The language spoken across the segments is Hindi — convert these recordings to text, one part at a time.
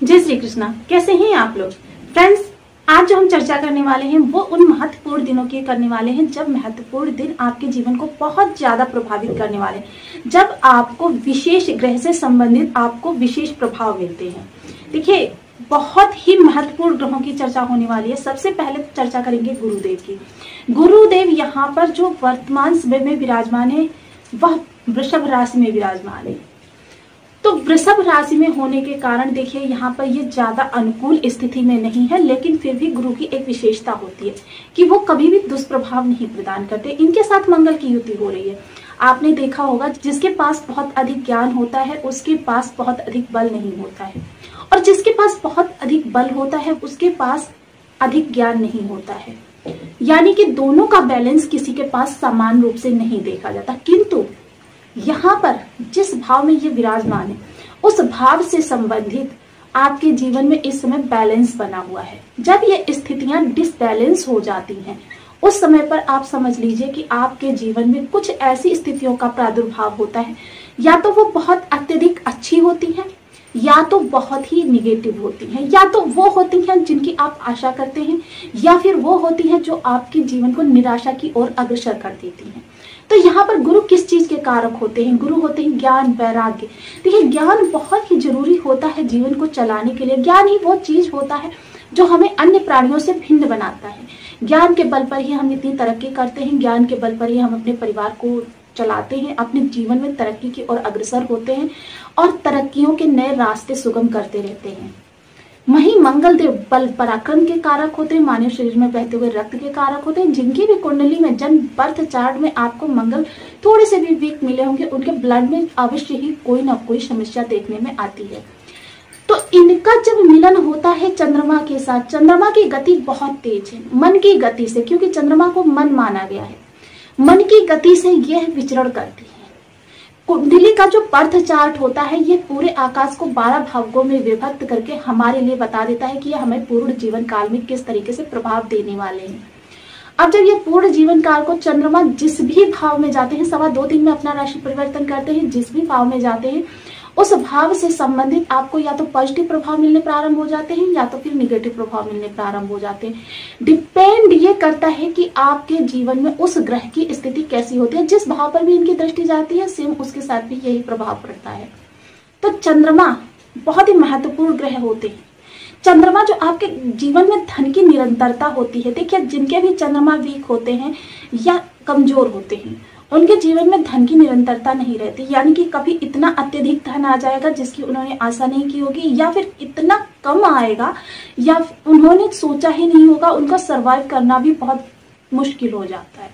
जय श्री कृष्णा। कैसे हैं आप लोग फ्रेंड्स? आज जो हम चर्चा करने वाले हैं वो उन महत्वपूर्ण दिनों की करने वाले हैं जब महत्वपूर्ण दिन आपके जीवन को बहुत ज्यादा प्रभावित करने वाले हैं, जब आपको विशेष ग्रह से संबंधित आपको विशेष प्रभाव मिलते हैं। देखिए, बहुत ही महत्वपूर्ण ग्रहों की चर्चा होने वाली है। सबसे पहले चर्चा करेंगे गुरुदेव की। गुरुदेव यहाँ पर जो वर्तमान समय में विराजमान है वह वृषभ राशि में विराजमान है। तो वृषभ राशि में होने के कारण देखिए यहाँ पर ये ज्यादा अनुकूल स्थिति में नहीं है, लेकिन फिर भी गुरु की एक विशेषता होती है कि वो कभी भी दुष्प्रभाव नहीं प्रदान करते। इनके साथ मंगल की युति हो रही है। आपने देखा होगा, जिसके पास बहुत अधिक ज्ञान होता है उसके पास बहुत अधिक बल नहीं होता है, और जिसके पास बहुत अधिक बल होता है उसके पास अधिक ज्ञान नहीं होता है। यानी कि दोनों का बैलेंस किसी के पास समान रूप से नहीं देखा जाता। किंतु यहाँ पर जिस भाव में ये विराजमान है उस भाव से संबंधित आपके जीवन में इस समय बैलेंस बना हुआ है। जब ये स्थितियां डिसबैलेंस हो जाती हैं उस समय पर आप समझ लीजिए कि आपके जीवन में कुछ ऐसी स्थितियों का प्रादुर्भाव होता है, या तो वो बहुत अत्यधिक अच्छी होती हैं या तो बहुत ही निगेटिव होती हैं, या तो वो होती हैं जिनकी आप आशा करते हैं, या फिर वो होती हैं जो आपके जीवन को निराशा की ओर अग्रसर कर देती हैं। तो यहाँ पर गुरु किस चीज के कारक होते हैं? गुरु होते हैं ज्ञान, वैराग्य। देखिए, ज्ञान बहुत ही जरूरी होता है जीवन को चलाने के लिए। ज्ञान ही वो चीज होता है जो हमें अन्य प्राणियों से भिन्न बनाता है। ज्ञान के बल पर ही हम इतनी तरक्की करते हैं, ज्ञान के बल पर ही हम अपने परिवार को चलाते हैं, अपने जीवन में तरक्की की ओर अग्रसर होते हैं और तरक्कियों के नए रास्ते सुगम करते रहते हैं। वहीं मंगल देव बल पराक्रम के कारक होते हैं, मानव शरीर में बहते हुए रक्त के कारक होते हैं। जिनकी भी कुंडली में जन्म बर्थ चार्ट में आपको मंगल थोड़े से भी वीक मिले होंगे, उनके ब्लड में अवश्य ही कोई ना कोई समस्या देखने में आती है। तो इनका जब मिलन होता है चंद्रमा के साथ, चंद्रमा की गति बहुत तेज है मन की गति से, क्योंकि चंद्रमा को मन माना गया है। मन की गति से यह विचरण करती है। कुंडली का जो बर्थ चार्ट होता है ये पूरे आकाश को 12 भागों में विभक्त करके हमारे लिए बता देता है कि यह हमें पूर्ण जीवन काल में किस तरीके से प्रभाव देने वाले हैं। अब जब ये पूर्ण जीवन काल को चंद्रमा जिस भी भाव में जाते हैं, 2.25 में अपना राशि परिवर्तन करते हैं, जिस भी भाव में जाते हैं उस भाव से संबंधित आपको या तो पॉजिटिव प्रभाव मिलने प्रारंभ हो जाते हैं या तो फिर निगेटिव प्रभाव मिलने प्रारंभ हो जाते हैं। डिपेंड ये करता है कि आपके जीवन में उस ग्रह की स्थिति कैसी होती है। जिस भाव पर भी इनकी दृष्टि जाती है सेम उसके साथ भी यही प्रभाव पड़ता है। तो चंद्रमा बहुत ही महत्वपूर्ण ग्रह होते हैं। चंद्रमा जो आपके जीवन में धन की निरंतरता होती है। देखिए, जिनके भी चंद्रमा वीक होते हैं या कमजोर होते हैं उनके जीवन में धन की निरंतरता नहीं रहती। यानी कि कभी इतना अत्यधिक धन आ जाएगा जिसकी उन्होंने आशा नहीं की होगी, या फिर इतना कम आएगा या उन्होंने सोचा ही नहीं होगा। उनका सरवाइव करना भी बहुत मुश्किल हो जाता है।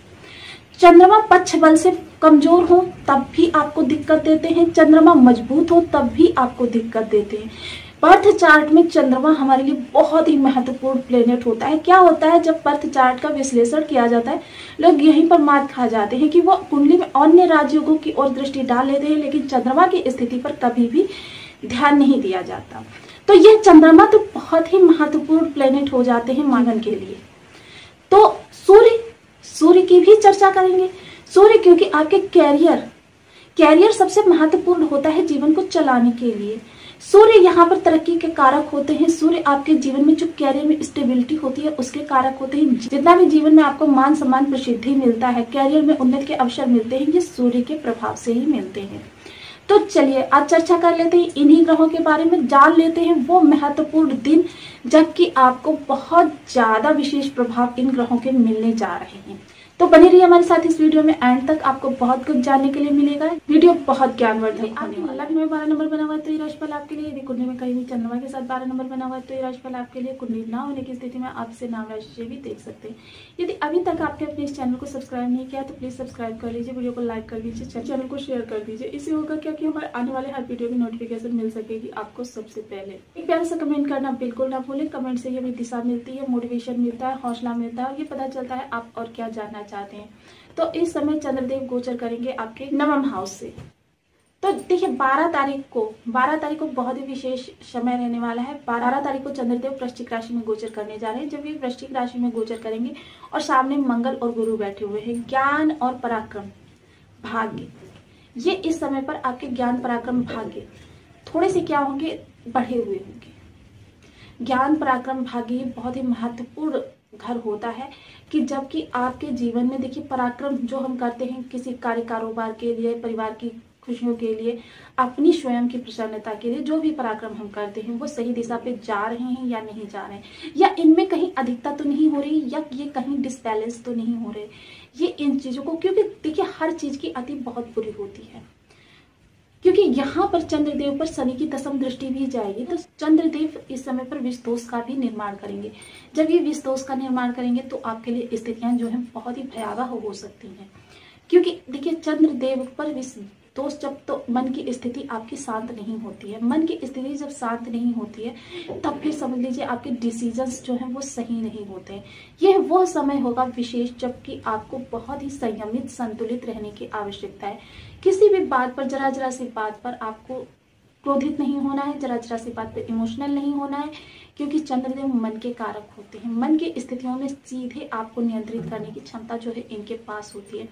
चंद्रमा पक्ष बल से कमजोर हो तब भी आपको दिक्कत देते हैं, चंद्रमा मजबूत हो तब भी आपको दिक्कत देते हैं। बर्थ चार्ट में चंद्रमा हमारे लिए बहुत ही महत्वपूर्ण प्लेनेट होता है। क्या होता है, जब बर्थ चार्ट का विश्लेषण किया जाता है लोग यहीं पर मात खा जाते हैं कि वो कुंडली में अन्य राजयोगों की ओर दृष्टि डाल लेते हैं, लेकिन चंद्रमा की स्थिति पर कभी भी ध्यान नहीं दिया जाता। तो यह चंद्रमा तो बहुत ही महत्वपूर्ण प्लेनेट हो जाते हैं मानव के लिए। तो सूर्य की भी चर्चा करेंगे। सूर्य क्योंकि आपके कैरियर सबसे महत्वपूर्ण होता है जीवन को चलाने के लिए। सूर्य यहाँ पर तरक्की के कारक होते हैं। सूर्य आपके जीवन में जो कैरियर में स्टेबिलिटी होती है उसके कारक होते हैं। जितना भी जीवन में आपको मान सम्मान प्रसिद्धि मिलता है, कैरियर में उन्नति के अवसर मिलते हैं, ये सूर्य के प्रभाव से ही मिलते हैं। तो चलिए आज चर्चा कर लेते हैं इन्हीं ग्रहों के बारे में, जान लेते हैं वो महत्वपूर्ण दिन जबकि आपको बहुत ज्यादा विशेष प्रभाव इन ग्रहों के मिलने जा रहे हैं। तो बने रहिए हमारे साथ इस वीडियो में, एंड तक आपको बहुत कुछ जानने के लिए मिलेगा। वीडियो बहुत ज्ञानवर्धक होने वाला है। लग्न में 12 नंबर बना हुआ है तो ये राशिफल आपके लिए। यदि कुंडली में कहीं भी चंद्रमा के साथ 12 नंबर बना हुआ है तो ये राशिफल आपके लिए। कुंडली ना होने की स्थिति में आप इसे नाम राशि से भी देख सकते हैं। यदि अभी तक आपने अपने इस चैनल को सब्सक्राइब नहीं किया तो प्लीज सब्सक्राइब कर लीजिए, वीडियो को लाइक कर लीजिए, चैनल को शेयर कर दीजिए। इससे होगा क्या कि हमारे आने वाले हर वीडियो की नोटिफिकेशन मिल सकेगी आपको सबसे पहले। एक प्यारा सा कमेंट करना बिल्कुल ना भूलें। कमेंट से हमें दिशा मिलती है, मोटिवेशन मिलता है, हौसला मिलता है और ये पता चलता है आप और क्या जानना चाहते हैं। तो इस समय चंद्रदेव गोचर करेंगे आपके 9वें हाउस से। तो देखिए 12 तारीख को बहुत ही विशेष समय रहने वाला है। 12 तारीख को चंद्रदेव वृश्चिक राशि में गोचर करने जा रहे हैं। जब ये वृश्चिक राशि में गोचर करेंगे और सामने मंगल और गुरु बैठे हुए हैं, ज्ञान और पराक्रम, भाग्य, ये इस समय पर आपके ज्ञान, पराक्रम, भाग्य थोड़े से क्या होंगे, बढ़े हुए होंगे। ज्ञान पराक्रम भाग्य बहुत ही महत्वपूर्ण घर होता है कि जबकि आपके जीवन में देखिए पराक्रम जो हम करते हैं किसी कार्य कारोबार के लिए, परिवार की खुशियों के लिए, अपनी स्वयं की प्रसन्नता के लिए, जो भी पराक्रम हम करते हैं वो सही दिशा पे जा रहे हैं या नहीं जा रहे हैं, या इनमें कहीं अधिकता तो नहीं हो रही, या ये कहीं डिसबैलेंस तो नहीं हो रहे। ये इन चीजों को, क्योंकि देखिए हर चीज की अति बहुत बुरी होती है, क्योंकि यहाँ पर चंद्रदेव पर शनि की दसम दृष्टि भी जाएगी, तो चंद्रदेव इस समय पर विष दोष का भी निर्माण करेंगे। जब ये विष दोष का निर्माण करेंगे तो आपके लिए स्थितियां जो है बहुत ही भयावह हो सकती हैं, क्योंकि देखिए चंद्रदेव पर विष दोष जब, तो मन की स्थिति आपकी शांत नहीं होती है। मन की स्थिति जब शांत नहीं होती है तब फिर समझ लीजिए आपके डिसीजंस जो हैं वो सही नहीं होते हैं। यह वो समय होगा विशेष जबकि आपको बहुत ही संयमित संतुलित रहने की आवश्यकता है। किसी भी बात पर, जरा जरा सी बात पर आपको क्रोधित नहीं होना है, जरा जरा सी बात पर इमोशनल नहीं होना है, क्योंकि चंद्रदेव मन के कारक होते हैं। मन की स्थितियों में सीधे आपको नियंत्रित करने की क्षमता जो है इनके पास होती है,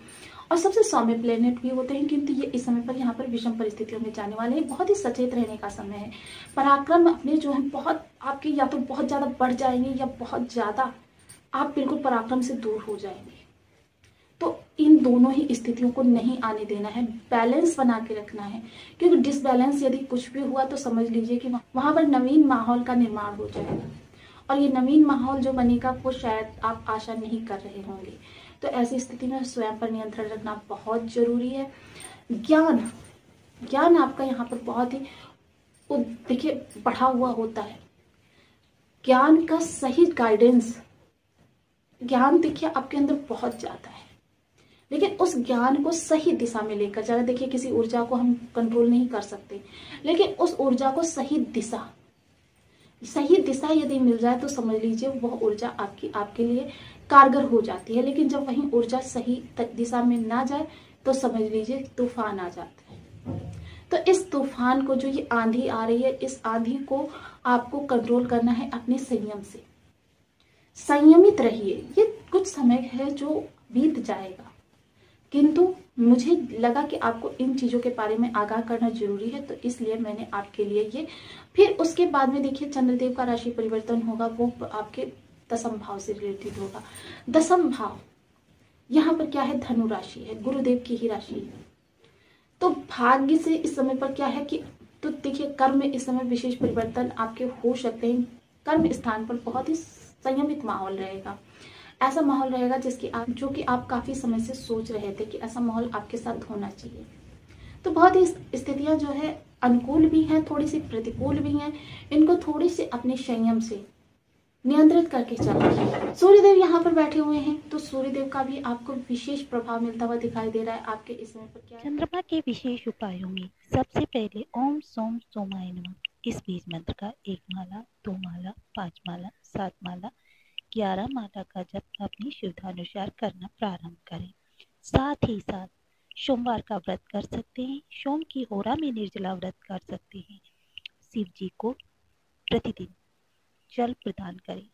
और सबसे सौम्य प्लेनेट भी होते हैं, किंतु ये इस समय पर यहाँ पर विषम परिस्थितियों में जाने वाले हैं। बहुत ही सचेत रहने का समय है। पराक्रम अपने जो है बहुत आपके या तो बहुत ज्यादा बढ़ जाएंगे या बहुत ज्यादा आप बिल्कुल पराक्रम से दूर हो जाएंगे। तो इन दोनों ही स्थितियों को नहीं आने देना है, बैलेंस बना के रखना है, क्योंकि डिसबैलेंस यदि कुछ भी हुआ तो समझ लीजिए कि वहां पर नवीन माहौल का निर्माण हो जाएगा, और ये नवीन माहौल जो बनेगा वो शायद आप आशा नहीं कर रहे होंगे। तो ऐसी स्थिति में स्वयं पर नियंत्रण रखना बहुत जरूरी है। ज्ञान ज्ञान आपका यहाँ पर बहुत ही देखिए बढ़ा हुआ होता है। ज्ञान का सही गाइडेंस, ज्ञान देखिए आपके अंदर बहुत ज्यादा है, लेकिन उस ज्ञान को सही दिशा में लेकर जाना। देखिए किसी ऊर्जा को हम कंट्रोल नहीं कर सकते, लेकिन उस ऊर्जा को सही दिशा यदि मिल जाए तो समझ लीजिए वह ऊर्जा आपके लिए कारगर हो जाती है। लेकिन जब वही ऊर्जा सही दिशा में ना जाए तो समझ लीजिए तूफान आ जाता है। तो इस तूफान को, जो ये आंधी आ रही है, इस आंधी को आपको कंट्रोल करना है अपने संयम से। संयमित रहिए। ये कुछ समय है जो बीत जाएगा, किंतु मुझे लगा कि आपको इन चीजों के बारे में आगाह करना जरूरी है, तो इसलिए मैंने आपके लिए ये। फिर उसके बाद में देखिए चंद्रदेव का राशि परिवर्तन होगा, वो आपके दसम भाव से रिलेटेड होगा। दसम भाव यहाँ पर क्या है, धनु राशि है, गुरुदेव की ही राशि है। तो भाग्य से इस समय पर क्या है कि, तो देखिए कर्म में इस समय विशेष परिवर्तन आपके हो सकते हैं। कर्म स्थान पर बहुत ही संयमित माहौल रहेगा, ऐसा माहौल रहेगा जो कि आप काफी समय से सोच रहे थे कि ऐसा माहौल आपके साथ होना चाहिए। तो बहुत ही स्थितियां जो है अनुकूल भी हैं, थोड़ी सी प्रतिकूल भी हैं। इनको थोड़ी सी अपने संयम से नियंत्रित करके चलिए। सूर्यदेव यहाँ पर बैठे हुए हैं, तो सूर्यदेव का भी आपको विशेष प्रभाव मिलता हुआ दिखाई दे रहा है आपके इस समय पर। क्या चंद्रमा के विशेष उपायों में सबसे पहले ओम सोम सोमाय नमः इस बीज मंत्र का 1 माला, 2 माला, 5 माला, 7 माला, 11 माला का जप अपनी शुद्धानुसार करना प्रारंभ करें। साथ ही साथ सोमवार का व्रत कर सकते हैं, सोम की होरा में निर्जला व्रत कर सकते हैं। शिव जी को प्रतिदिन जल प्रदान करें।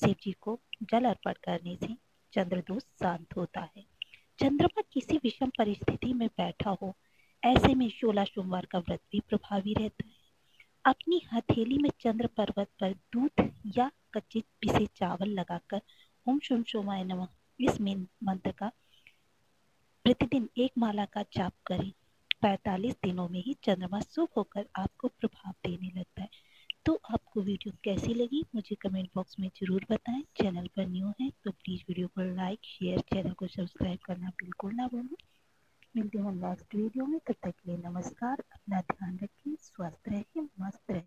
शिव जी को जल अर्पण करने से चंद्र दोष शांत होता है। चंद्रमा किसी विषम परिस्थिति में बैठा हो, ऐसे में 16 सोमवार का व्रत भी प्रभावी रहता है। अपनी हथेली में चंद्र पर्वत पर दूध या कच्चे पिसे चावल लगाकर ओम शोम सोमाय नमः इस मंत्र का प्रतिदिन 1 माला का जाप करें। 45 दिनों में ही चंद्रमा शुभ होकर आपको प्रभाव देने लगता है। तो आपको वीडियो कैसी लगी मुझे कमेंट बॉक्स में जरूर बताएं। चैनल पर न्यू है तो प्लीज वीडियो को लाइक शेयर, चैनल को सब्सक्राइब करना बिल्कुल ना भूलें। मिलते हैं नेक्स्ट वीडियो में, तब तक के लिए नमस्कार। अपना ध्यान रखें, स्वस्थ रहें, मस्त रहें।